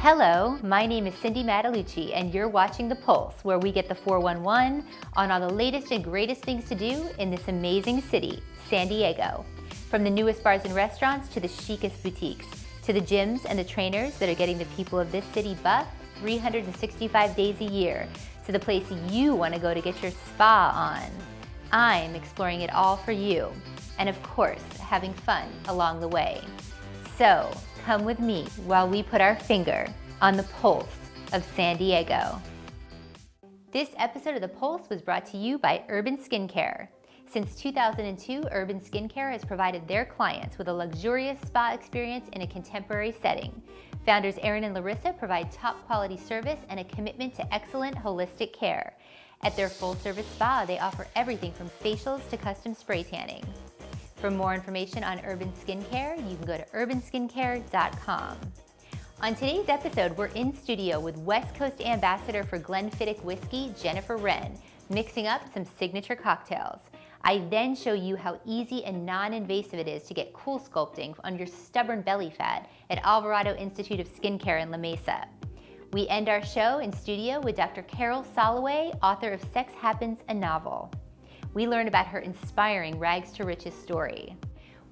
Hello, my name is Cindy Matalucci and you're watching The Pulse, where we get the 411 on all the latest and greatest things to do in this amazing city, San Diego. From the newest bars and restaurants to the chicest boutiques, to the gyms and the trainers that are getting the people of this city buff 365 days a year, to the place you want to go to get your spa on. I'm exploring it all for you, and of course, having fun along the way. So, come with me while we put our finger on the pulse of San Diego. This episode of The Pulse was brought to you by Urban Skincare. Since 2002, Urban Skincare has provided their clients with a luxurious spa experience in a contemporary setting. Founders Erin and Larissa provide top quality service and a commitment to excellent holistic care. At their full-service spa, they offer everything from facials to custom spray tanning. For more information on Urban Skincare, you can go to urbanskincare.com. On today's episode, we're in studio with West Coast Ambassador for Glenfiddich Whiskey, Jennifer Wren, mixing up some signature cocktails. I then show you how easy and non-invasive it is to get cool sculpting on your stubborn belly fat at Alvarado Institute of Skincare in La Mesa. We end our show in studio with Dr. Carol Soloway, author of Sex Happens, a Novel. We learn about her inspiring rags to riches story.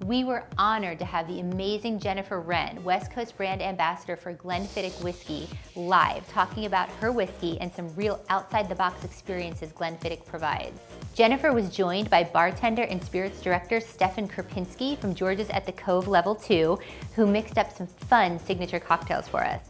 We were honored to have the amazing Jennifer Wren, West Coast brand ambassador for Glenfiddich Whiskey, live talking about her whiskey and some real outside-the-box experiences Glenfiddich provides. Jennifer was joined by bartender and spirits director Stefan Krupinski from George's at the Cove Level 2, who mixed up some fun signature cocktails for us.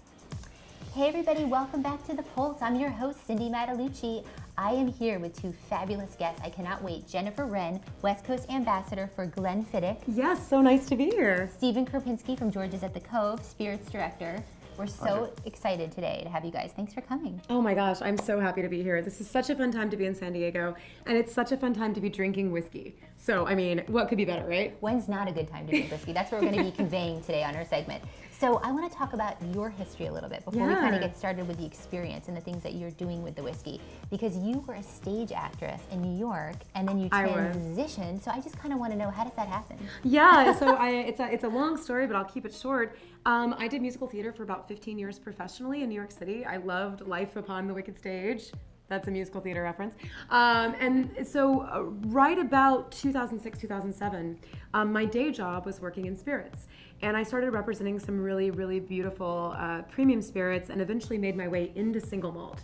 Hey everybody, welcome back to The Pulse. I'm your host, Cindy Matalucci. I am here with two fabulous guests. I cannot wait. Jennifer Wren, West Coast Ambassador for Glenfiddich. Yes, so nice to be here. Stephen Krupinski from George's at the Cove, Spirits Director. We're so excited today to have you guys. Thanks for coming. Oh my gosh, I'm so happy to be here. This is such a fun time to be in San Diego, and it's such a fun time to be drinking whiskey. So, I mean, what could be better, right? When's not a good time to drink whiskey? That's what we're going to be conveying today on our segment. So I want to talk about your history a little bit before we kind of get started with the experience and the things that you're doing with the whiskey. Because you were a stage actress in New York, and then you transitioned. So I just kind of want to know, how does that happen? Yeah, so it's a long story, but I'll keep it short. I did musical theater for about 15 years professionally in New York City. I loved Life Upon the Wicked Stage. That's a musical theater reference. And so right about 2006, 2007, my day job was working in spirits. And I started representing some really, really beautiful premium spirits and eventually made my way into single malt.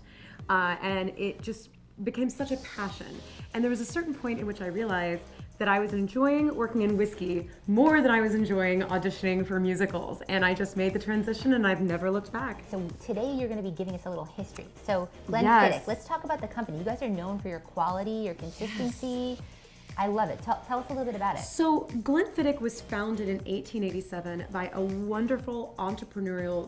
And it just became such a passion. And there was a certain point in which I realized that I was enjoying working in whiskey more than I was enjoying auditioning for musicals. And I just made the transition and I've never looked back. So today you're going to be giving us a little history. So Glenfiddich, let's talk about the company. You guys are known for your quality, your consistency. I love it. Tell us a little bit about it. So Glenfiddich was founded in 1887 by a wonderful entrepreneurial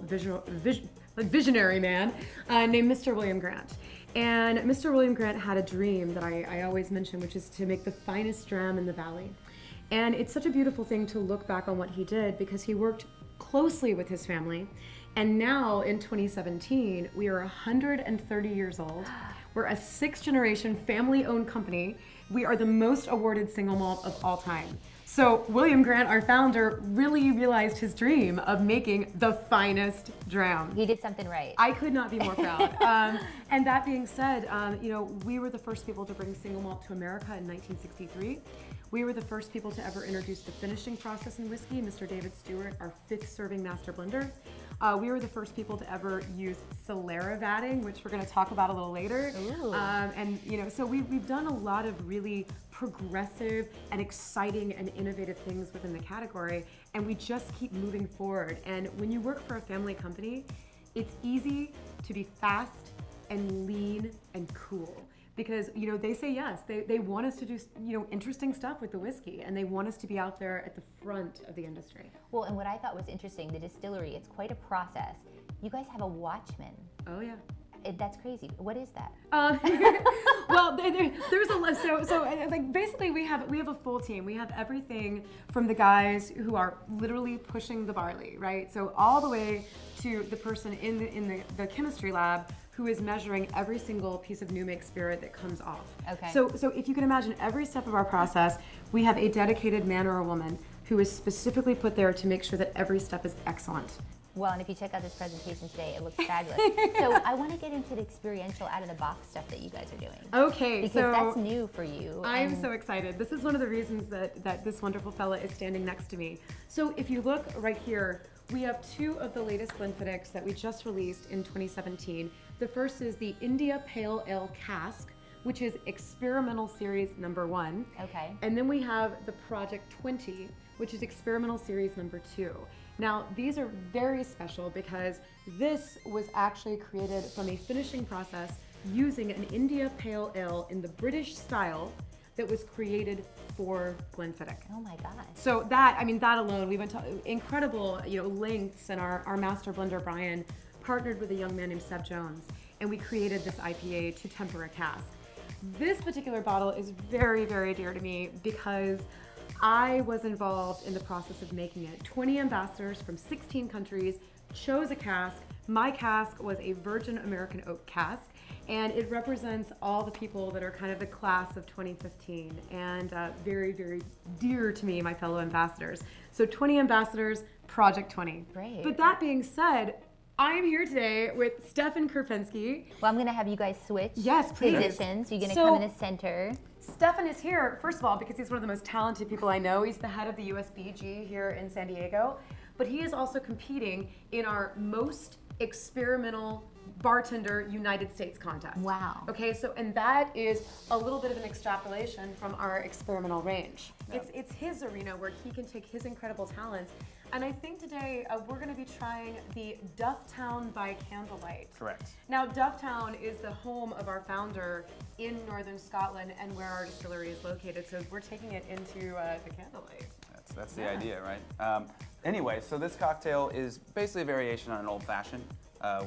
visionary man named Mr. William Grant. And Mr. William Grant had a dream that I always mention, which is to make the finest dram in the valley. And it's such a beautiful thing to look back on what he did, because he worked closely with his family. And now in 2017, we are 130 years old. We're a 6th generation family-owned company. We are the most awarded single malt of all time. So William Grant, our founder, really realized his dream of making the finest dram. He did something right. I could not be more proud. And that being said, we were the first people to bring single malt to America in 1963. We were the first people to ever introduce the finishing process in whiskey, Mr. David Stewart, our 5th serving master blender. We were the first people to ever use Solera vatting, which we're going to talk about a little later. So we've done a lot of really progressive and exciting and innovative things within the category, and we just keep moving forward. And when you work for a family company, it's easy to be fast and lean and cool. Because, they say yes, they want us to do, interesting stuff with the whiskey, and they want us to be out there at the front of the industry. Well, and what I thought was interesting, the distillery, it's quite a process. You guys have a watchman. Oh, yeah. That's crazy. What is that? Well, there's a list. So like basically we have a full team. We have everything from the guys who are literally pushing the barley, right? So all the way to the person in the chemistry lab who is measuring every single piece of new make spirit that comes off. Okay. So if you can imagine every step of our process, we have a dedicated man or a woman who is specifically put there to make sure that every step is excellent. Well, and if you check out this presentation today, it looks fabulous. So I want to get into the experiential out-of-the-box stuff that you guys are doing. Okay, because so that's new for you. I'm so excited. This is one of the reasons that this wonderful fella is standing next to me. So if you look right here, we have two of the latest Glenfiddichs that we just released in 2017. The first is the India Pale Ale Cask, which is experimental series number 1. Okay. And then we have the Project 20, which is experimental series number 2. Now, these are very special because this was actually created from a finishing process using an India Pale Ale in the British style that was created for Glenfiddich. Oh my gosh. So that alone, we went to incredible, lengths, and our master blender, Brian, partnered with a young man named Seb Jones, and we created this IPA to temper a cask. This particular bottle is very, very dear to me because I was involved in the process of making it. 20 ambassadors from 16 countries chose a cask. My cask was a virgin American oak cask, and it represents all the people that are kind of the class of 2015, and very, very dear to me, my fellow ambassadors. So 20 ambassadors, Project 20. Great. But that being said, I'm here today with Stefan Kurpinski. Well, I'm going to have you guys switch positions. You're going to come in the center. Stefan is here, first of all, because he's one of the most talented people I know. He's the head of the USBG here in San Diego, but he is also competing in our most experimental bartender United States contest. Wow. Okay, so, and that is a little bit of an extrapolation from our experimental range. Yep. It's his arena where he can take his incredible talents. And I think today we're going to be trying the Dufftown by Candlelight. Correct. Now, Dufftown is the home of our founder in northern Scotland and where our distillery is located. So we're taking it into the Candlelight. That's the idea, right? Anyway, so this cocktail is basically a variation on an old fashioned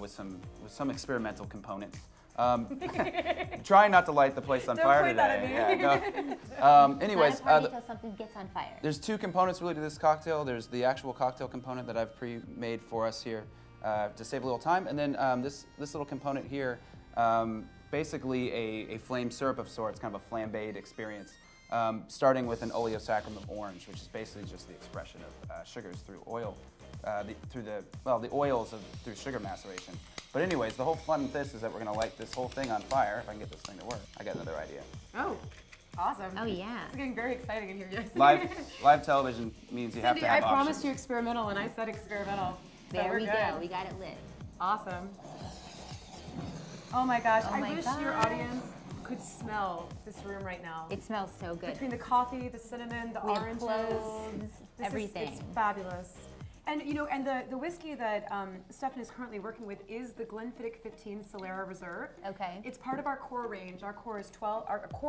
with some experimental components. Trying not to light the place on fire today. That at me. Yeah, no. Anyways, until something gets on fire. There's two components really to this cocktail. There's the actual cocktail component that I've pre-made for us here to save a little time, and then this little component here, basically a flame syrup of sorts, kind of a flambéed experience, starting with an oleosaccharum of orange, which is basically just the expression of sugars through oil, the oils through sugar maceration. But anyways, the whole fun with this is that we're going to light this whole thing on fire. If I can get this thing to work. I got another idea. Oh, awesome. Oh, yeah. It's getting very exciting in here, yes. Live television means you have to have I options. promised you experimental, and I said experimental. There we go. We got it lit. Awesome. Oh my gosh. I wish your audience could smell this room right now. It smells so good. Between the coffee, the cinnamon, the oranges. Cloves, everything. It's fabulous. And and the whiskey that Stefan is currently working with is the Glenfiddich 15 Solera Reserve. Okay. It's part of our core range. Our core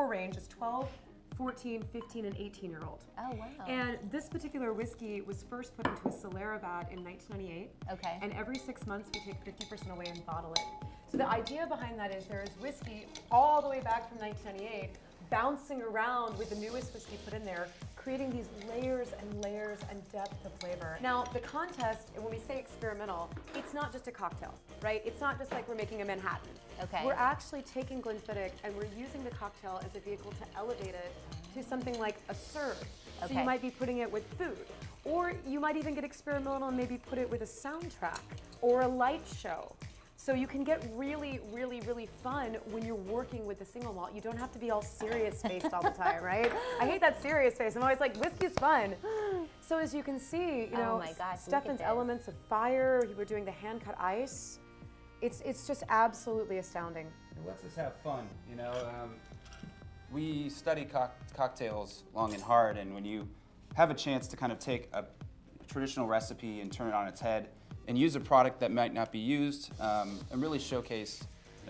range is 12, 14, 15, and 18-year-old. Oh, wow. And this particular whiskey was first put into a Solera vat in 1998. Okay. And every 6 months we take 50% away and bottle it. So the idea behind that is there is whiskey all the way back from 1998 bouncing around with the newest whiskey put in there, creating these layers and layers and depth of flavor. Now, the contest, and when we say experimental, it's not just a cocktail, right? It's not just like we're making a Manhattan. Okay. We're actually taking Glenfiddich and we're using the cocktail as a vehicle to elevate it to something like a serve. Okay. So you might be putting it with food, or you might even get experimental and maybe put it with a soundtrack or a light show. So you can get really, really, really fun when you're working with the single malt. You don't have to be all serious-faced all the time, right? I hate that serious face. I'm always like, whiskey's fun. So as you can see, oh my gosh, Stefan's elements of fire, we're doing the hand-cut ice. It's just absolutely astounding. It lets us have fun, We study cocktails long and hard, and when you have a chance to kind of take a traditional recipe and turn it on its head, and use a product that might not be used, and really showcase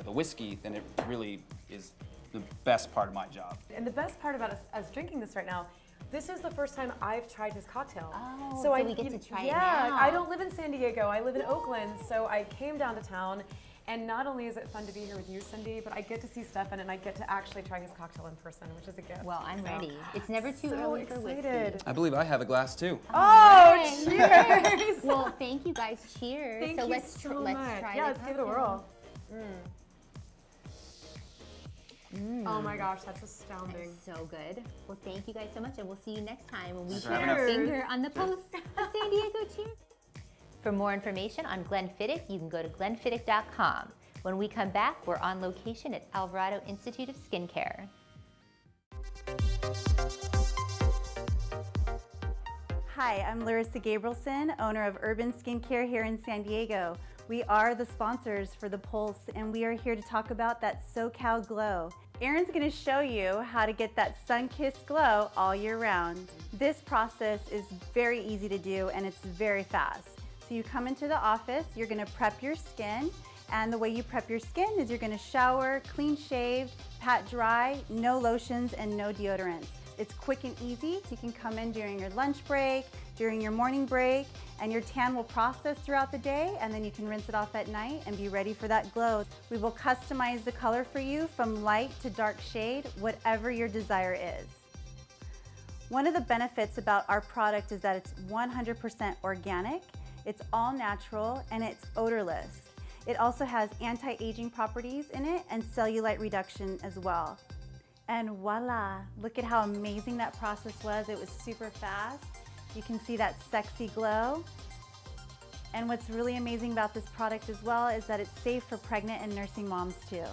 the whiskey, then it really is the best part of my job. And the best part about us drinking this right now, this is the first time I've tried his cocktail. Oh, so we get to try it now. Yeah, I don't live in San Diego, I live in Oakland, so I came down to town. And not only is it fun to be here with you, Cindy, but I get to see Stefan and I get to actually try his cocktail in person, which is a gift. Well, I'm ready. It's never too early for whiskey. I believe I have a glass too. Oh, cheers! Well, thank you guys. Cheers. Thank you let's so let's much. try Yeah, the let's give it a cocktail. whirl. Oh my gosh, that's astounding. That's so good. Well, thank you guys so much, and we'll see you next time when we Thanks for put having our us. finger on the pulse of San Diego. Cheers. For more information on Glenfiddich, you can go to glenfiddich.com. When we come back, we're on location at Alvarado Institute of Skincare. Hi, I'm Larissa Gabrielson, owner of Urban Skincare here in San Diego. We are the sponsors for ThePulse, and we are here to talk about that SoCal glow. Erin's going to show you how to get that sun-kissed glow all year round. This process is very easy to do, and it's very fast. So you come into the office, you're going to prep your skin, and the way you prep your skin is you're going to shower, clean shaved, pat dry, no lotions and no deodorants. It's quick and easy. You can come in during your lunch break, during your morning break, and your tan will process throughout the day, and then you can rinse it off at night and be ready for that glow. We will customize the color for you from light to dark shade, whatever your desire is. One of the benefits about our product is that it's 100% organic, it's all natural, and it's odorless. It also has anti-aging properties in it and cellulite reduction as well. And voila, look at how amazing that process was. It was super fast. You can see that sexy glow. And what's really amazing about this product as well is that it's safe for pregnant and nursing moms too.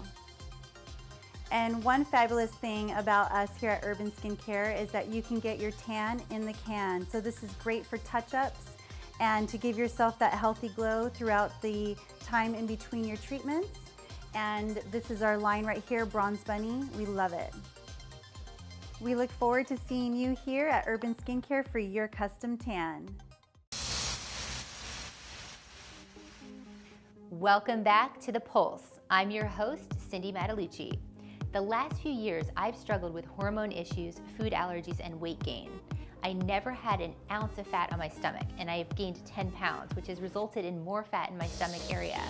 And one fabulous thing about us here at Urban Skincare is that you can get your tan in the can. So this is great for touch-ups and to give yourself that healthy glow throughout the time in between your treatments. And this is our line right here, Bronze Bunny. We love it. We look forward to seeing you here at Urban Skincare for your custom tan. Welcome back to The Pulse. I'm your host, Cindy Matalucci. The last few years, I've struggled with hormone issues, food allergies, and weight gain. I never had an ounce of fat on my stomach, and I have gained 10 pounds, which has resulted in more fat in my stomach area.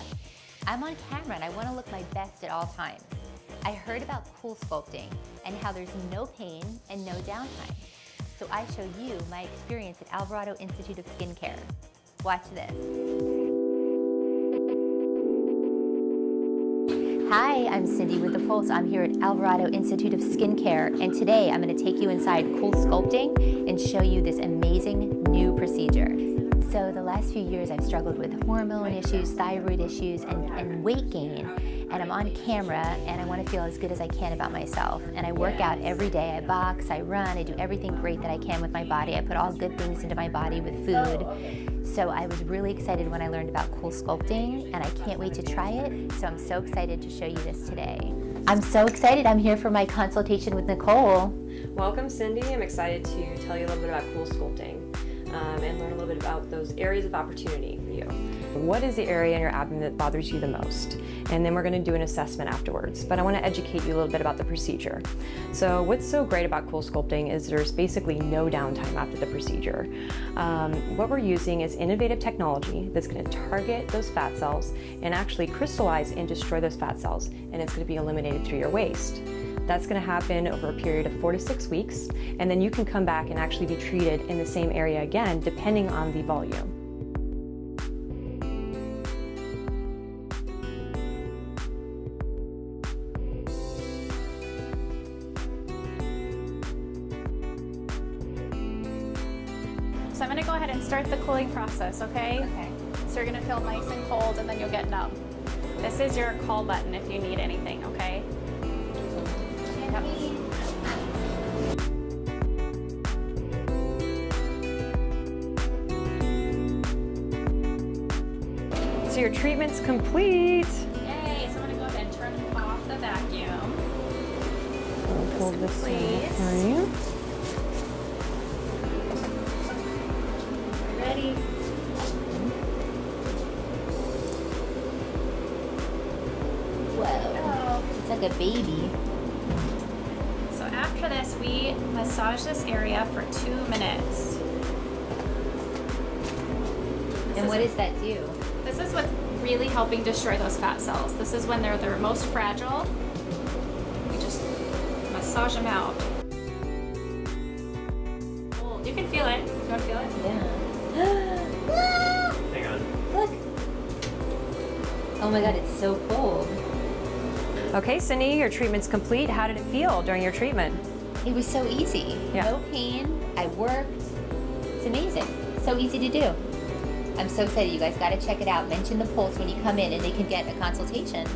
I'm on camera and I want to look my best at all times. I heard about cool sculpting and how there's no pain and no downtime. So I show you my experience at Alvarado Institute of Skincare. Watch this. Hi, I'm Cindy with The Pulse. I'm here at Alvarado Institute of Skincare, and today I'm going to take you inside Cool Sculpting and show you this amazing new procedure. So the last few years I've struggled with hormone issues, thyroid issues, and weight gain. And I'm on camera and I want to feel as good as I can about myself. And I work out every day. I box, I run, I do everything great that I can with my body. I put all good things into my body with food. So I was really excited when I learned about Cool Sculpting, and I can't wait to try it. So I'm so excited to show you this today. I'm so excited. I'm here for my consultation with Nicole. Welcome, Cindy. I'm excited to tell you a little bit about Cool Sculpting and learn a little bit about those areas of opportunity for you. What is the area in your abdomen that bothers you the most? And then we're going to do an assessment afterwards. But I want to educate you a little bit about the procedure. So what's so great about Cool Sculpting is there's basically no downtime after the procedure. What we're using is innovative technology that's going to target those fat cells and actually crystallize and destroy those fat cells, and it's going to be eliminated through your waste. That's going to happen over a period of 4 to 6 weeks, and then you can come back and actually be treated in the same area again, depending on the volume. So I'm going to go ahead and start the cooling process, okay? Okay. So you're going to feel nice and cold, and then you'll get numb. This is your call button if you need anything, okay? Yep. So your treatment's complete. Yay! So I'm going to go ahead and turn off the vacuum. Hold this Please. for you. Ready? Whoa, it's like a baby. So after this, we massage this area for 2 minutes. And what does that do? This is what's really helping destroy those fat cells. This is when they're most fragile. We just massage them out. Oh, you can feel it. You want to feel it? Yeah. Hang on. Look. Oh my God, it's so cold. Okay, Cindy, your treatment's complete. How did it feel during your treatment? It was so easy. Yeah. No pain. I worked. It's amazing. So easy to do. I'm so excited. You guys got to check it out. Mention the Pulse when you come in and they can get a consultation.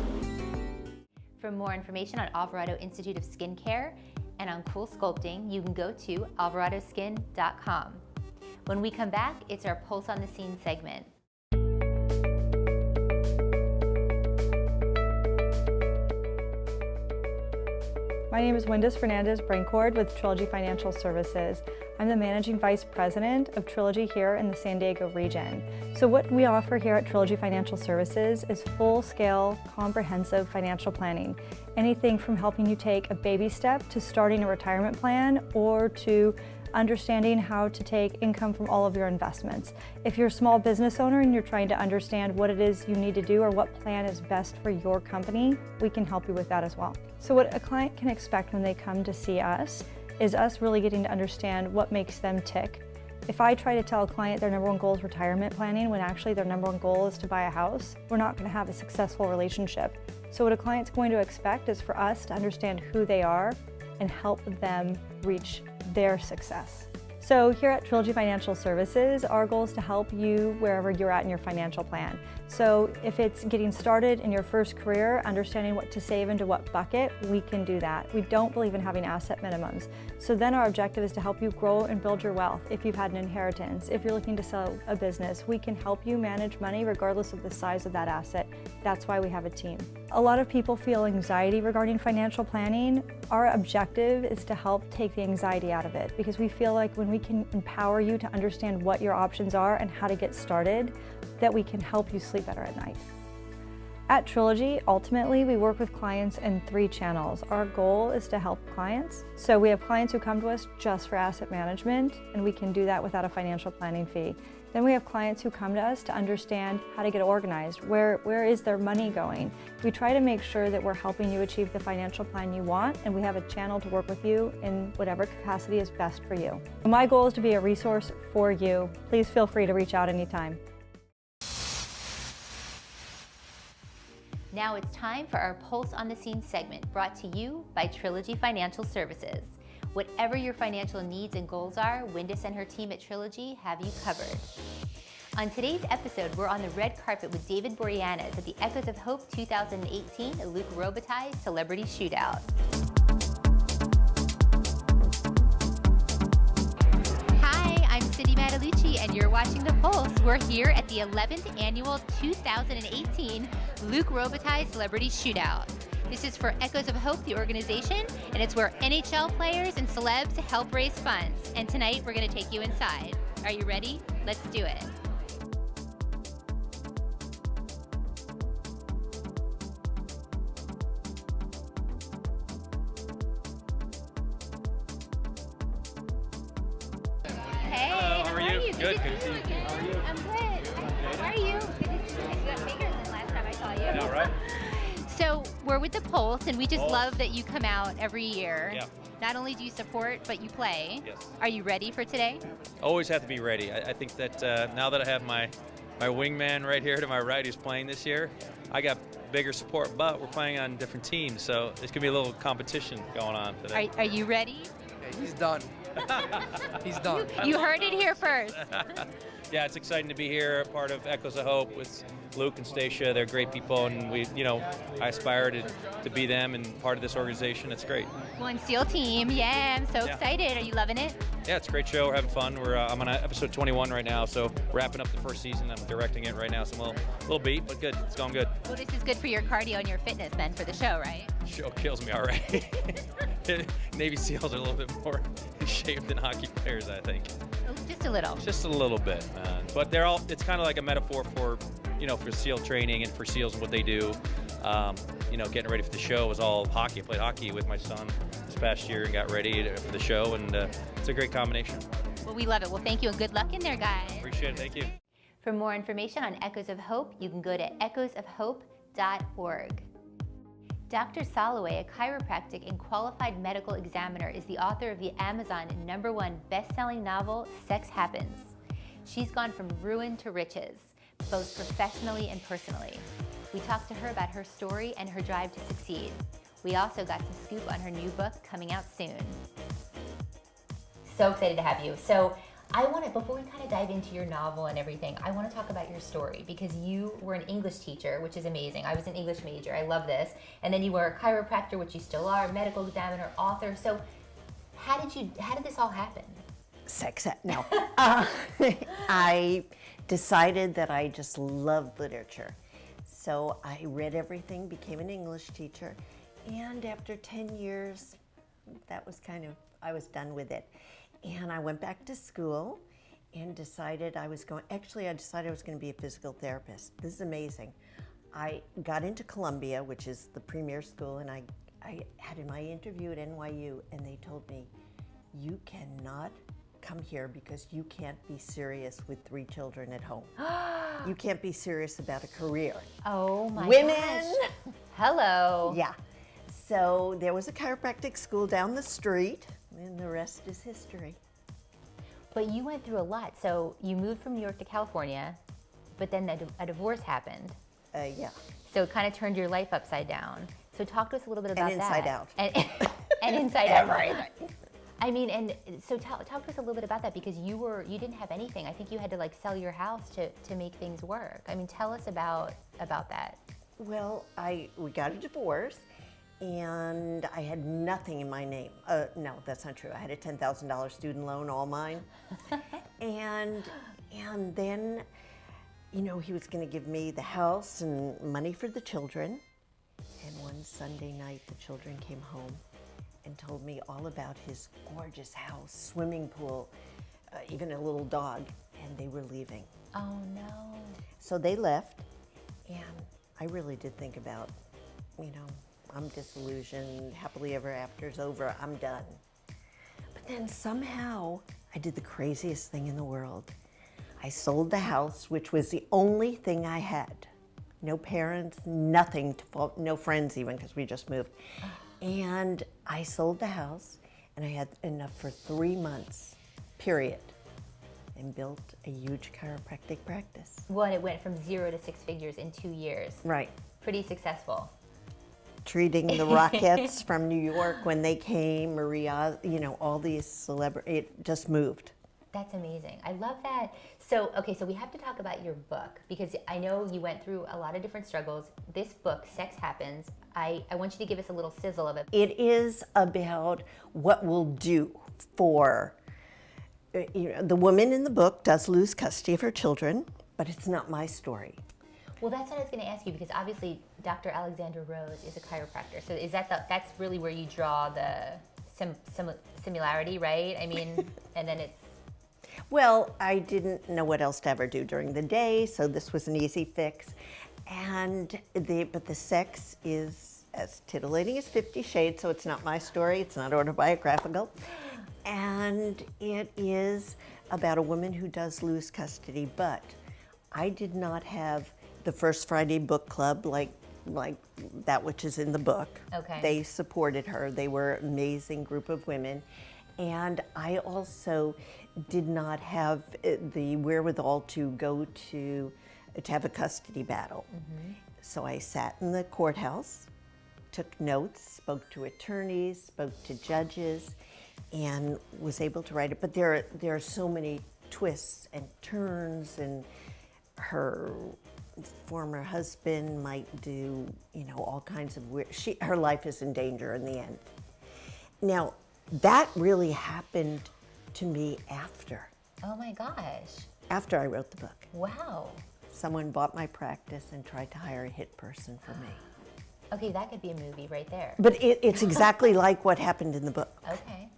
For more information on Alvarado Institute of Skincare and on cool sculpting, you can go to alvaradoskin.com. When we come back, it's our Pulse on the Scene segment. My name is Windus Fernandez-Brancord with Trilogy Financial Services. I'm the Managing Vice President of Trilogy here in the San Diego region. So what we offer here at Trilogy Financial Services is full-scale, comprehensive financial planning. Anything from helping you take a baby step to starting a retirement plan or to understanding how to take income from all of your investments. If you're a small business owner and you're trying to understand what it is you need to do or what plan is best for your company, we can help you with that as well. So what a client can expect when they come to see us is us really getting to understand what makes them tick. If I try to tell a client their number one goal is retirement planning when actually their number one goal is to buy a house, we're not going to have a successful relationship. So what a client's going to expect is for us to understand who they are and help them reach their success. So here at Trilogy Financial Services, our goal is to help you wherever you're at in your financial plan. So if it's getting started in your first career, understanding what to save into what bucket, we can do that. We don't believe in having asset minimums. So then our objective is to help you grow and build your wealth. If you've had an inheritance, if you're looking to sell a business, we can help you manage money regardless of the size of that asset. That's why we have a team. A lot of people feel anxiety regarding financial planning. Our objective is to help take the anxiety out of it because we feel like when we can empower you to understand what your options are and how to get started, that we can help you sleep better at night. At Trilogy, ultimately, we work with clients in 3 channels. Our goal is to help clients. So we have clients who come to us just for asset management, and we can do that without a financial planning fee. Then we have clients who come to us to understand how to get organized. Where is their money going? We try to make sure that we're helping you achieve the financial plan you want, and we have a channel to work with you in whatever capacity is best for you. My goal is to be a resource for you. Please feel free to reach out anytime. Now it's time for our Pulse on the Scene segment, brought to you by Trilogy Financial Services. Whatever your financial needs and goals are, Windus and her team at Trilogy have you covered. On today's episode, we're on the red carpet with David Boreanaz at the Echoes of Hope 2018 Luc Robitaille Celebrity Shootout. Hi, I'm Cindy Matalucci and you're watching The Pulse. We're here at the 11th annual 2018 Luc Robitaille Celebrity Shootout. This is for Echoes of Hope, the organization, and it's where NHL players and celebs help raise funds. And tonight, we're going to take you inside. Are you ready? Let's do it. Hey, how are you? Good to see you. How are you? I'm good. How are you? Good to see you. You got bigger than last time I saw you. I know, right? So we're with the Pulse, and we just love that you come out every year. Yeah. Not only do you support, but you play. Yes. Are you ready for today? Always have to be ready. I think that now that I have my wingman right here to my right who's playing this year, I got bigger support, but we're playing on different teams, so there's going to be a little competition going on today. Are you ready? Yeah, he's done. He's done. You heard it here first. Yeah, it's exciting to be here, part of Echoes of Hope with Luke and Stacia. They're great people, and I aspire to be them and part of this organization. It's great. One SEAL team, yeah, I'm so excited. Are you loving it? Yeah, it's a great show. We're having fun. I'm on episode 21 right now, so wrapping up the first season. I'm directing it right now, so I'm a little beat, but good. It's going good. Well, this is good for your cardio and your fitness then for the show, right? Show kills me already. Navy SEALs are a little bit more in shape than hockey players, I think. Oh, just a little. Just a little bit, man. But it's kind of like a metaphor for SEAL training and for SEALs and what they do. Getting ready for the show was all hockey. I played hockey with my son this past year and got ready for the show, and it's a great combination. Well, we love it. Well, thank you and good luck in there, guys. Appreciate it. Thank you. For more information on Echoes of Hope, you can go to echoesofhope.org. Dr. Soloway, a chiropractic and qualified medical examiner, is the author of the Amazon #1 best-selling novel, Sex Happens. She's gone from ruin to riches, both professionally and personally. We talked to her about her story and her drive to succeed. We also got some scoop on her new book coming out soon. So excited to have you. So before we kind of dive into your novel and everything, I want to talk about your story because you were an English teacher, which is amazing. I was an English major. I love this. And then you were a chiropractor, which you still are, medical examiner, author. So how did this all happen? Sex ed, no. I decided that I just loved literature. So I read everything, became an English teacher, and after 10 years, that was I was done with it. And I went back to school and decided I was going to be a physical therapist. This is amazing. I got into Columbia, which is the premier school, and I had my interview at NYU, and they told me, you cannot come here because you can't be serious with 3 children at home. You can't be serious about a career. Oh my Women! gosh. Hello. Yeah. So there was a chiropractic school down the street, and the rest is history. But you went through a lot. So you moved from New York to California, but then a divorce happened. Yeah. So it kind of turned your life upside down. So talk to us a little bit about And inside that. out. And inside out. Everything. I mean, and so talk to us a little bit about that because you didn't have anything. I think you had to like sell your house to make things work. I mean, tell us about that. Well, we got a divorce, and I had nothing in my name. No, that's not true. I had a $10,000 student loan, all mine. and then, he was going to give me the house and money for the children. And one Sunday night, the children came home and told me all about his gorgeous house, swimming pool, even a little dog, and they were leaving. Oh no. So they left, and I really did think about, I'm disillusioned, happily ever after's over, I'm done. But then somehow, I did the craziest thing in the world. I sold the house, which was the only thing I had. No parents, nothing, no friends even, because we just moved. And I sold the house, and I had enough for 3 months, period, and built a huge chiropractic practice. Well, and it went from 0 to 6 figures in 2 years. Right. Pretty successful. Treating the Rockettes from New York when they came, Maria, all these celebrities, it just moved. That's amazing. I love that. So, okay, so we have to talk about your book because I know you went through a lot of different struggles. This book, Sex Happens, I want you to give us a little sizzle of it. It is about what we'll do for, the woman in the book does lose custody of her children, but it's not my story. Well, that's what I was going to ask you because obviously Dr. Alexandra Rose is a chiropractor. So is that's really where you draw the similarity, right? I mean, and then it's... Well, I didn't know what else to ever do during the day, so this was an easy fix. But the sex is as titillating as 50 Shades, so it's not my story, it's not autobiographical. And it is about a woman who does lose custody, but I did not have the First Friday book club like that which is in the book. Okay. They supported her. They were an amazing group of women. And I also did not have the wherewithal to go to have a custody battle. Mm-hmm. So I sat in the courthouse, took notes, spoke to attorneys, spoke to judges, and was able to write it. But there are so many twists and turns, and her former husband might do, all kinds of weird, her life is in danger in the end. Now, that really happened to me after. Oh my gosh. After I wrote the book. Wow. Someone bought my practice and tried to hire a hit person for me. Okay, that could be a movie right there. But it's exactly like what happened in the book. Okay.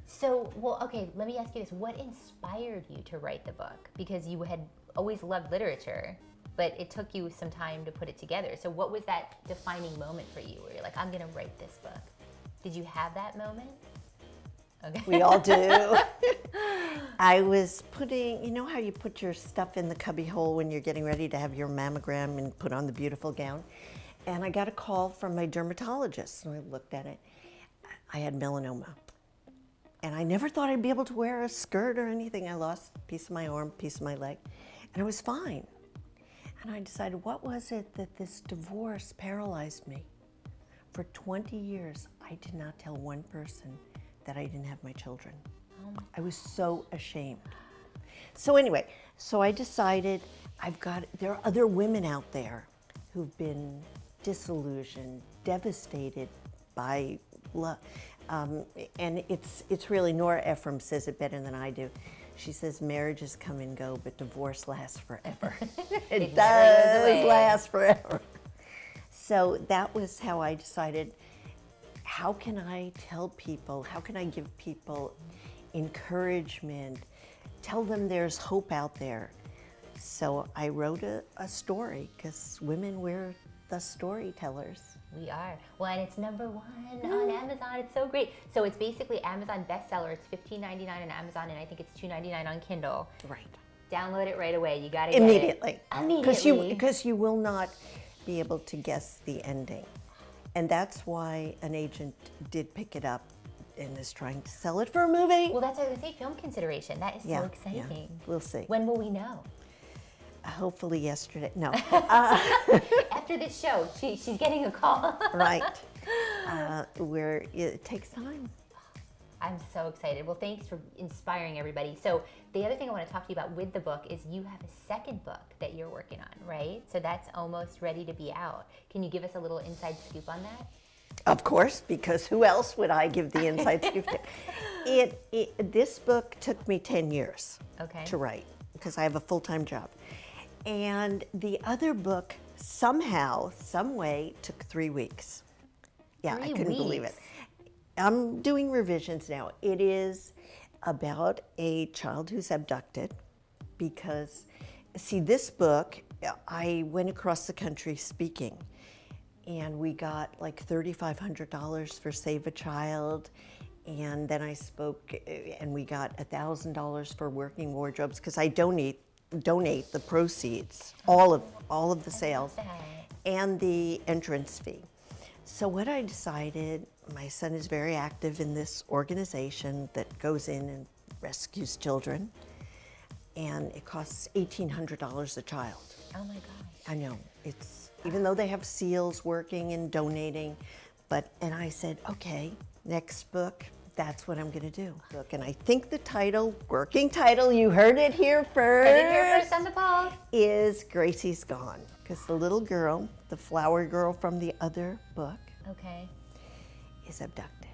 So, okay, let me ask you this. What inspired you to write the book? Because you had always loved literature, but it took you some time to put it together. So what was that defining moment for you where you're like, I'm going to write this book? Did you have that moment? Okay. We all do. I was putting, how you put your stuff in the cubby hole when you're getting ready to have your mammogram and put on the beautiful gown. And I got a call from my dermatologist, and I looked at it. I had melanoma. And I never thought I'd be able to wear a skirt or anything. I lost a piece of my arm, a piece of my leg, and it was fine. And I decided, what was it that this divorce paralyzed me? For 20 years, I did not tell one person that I didn't have my children. Oh I was so ashamed. So anyway, so I decided there are other women out there who've been disillusioned, devastated by love. And it's really, Nora Ephraim says it better than I do. She says marriages come and go, but divorce lasts forever. It does last forever. So that was how I decided, how can I tell people, how can I give people encouragement, tell them there's hope out there. So I wrote a story, because women, we're the storytellers. We are. Well, and it's #1 on Amazon. It's so great. So it's basically Amazon bestseller. It's $15.99 on Amazon, and I think it's $2.99 on Kindle. Right. Download it right away. You got to get Immediately. it. Immediately. Because you will not be able to guess the ending. And that's why an agent did pick it up and is trying to sell it for a movie. Well, that's what I was going to say, film consideration. That is so exciting. Yeah. We'll see. When will we know? Hopefully yesterday. No. After this show, she's getting a call. Right. Where it takes time. I'm so excited. Well, thanks for inspiring everybody. So the other thing I want to talk to you about with the book is you have a second book that you're working on, right? So that's almost ready to be out. Can you give us a little inside scoop on that? Of course, because who else would I give the inside scoop to? This book took me 10 years to write, because I have a full-time job. And the other book somehow, some way, took 3 weeks. Yeah, I couldn't believe it. I'm doing revisions now. It is about a child who's abducted, because, see, this book, I went across the country speaking, and we got like $3,500 for Save a Child, and then I spoke, and we got $1,000 for Working Wardrobes, because I donate the proceeds, all of the sales, and the entrance fee. So what I decided, my son is very active in this organization that goes in and rescues children, and it costs $1,800 a child. Oh my gosh. I know, even though they have SEALs working and donating, and I said, okay, next book, that's what I'm going to do. And I think the title, working title, you heard it here first. Heard it here first on the Pulse. Is Gracie's Gone. Because the little girl, the flower girl from the other book, is abducted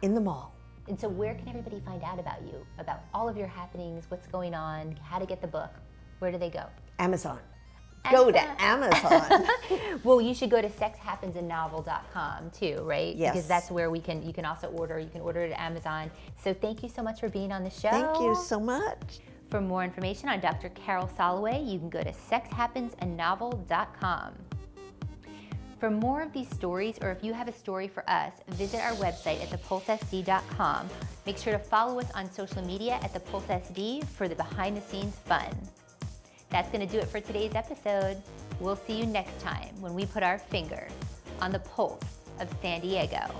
in the mall. And so where can everybody find out about you, about all of your happenings, what's going on, how to get the book? Where do they go? Amazon. Go to Amazon. Well, you should go to sexhappensinnovel.com too, right? Yes. Because that's where you can also order. You can order it at Amazon. So thank you so much for being on the show. Thank you so much. For more information on Dr. Carol Soloway, you can go to sexhappensinnovel.com. For more of these stories, or if you have a story for us, visit our website at thepulsesd.com. Make sure to follow us on social media at ThePulseSD for the behind-the-scenes fun. That's going to do it for today's episode. We'll see you next time when we put our finger on the pulse of San Diego.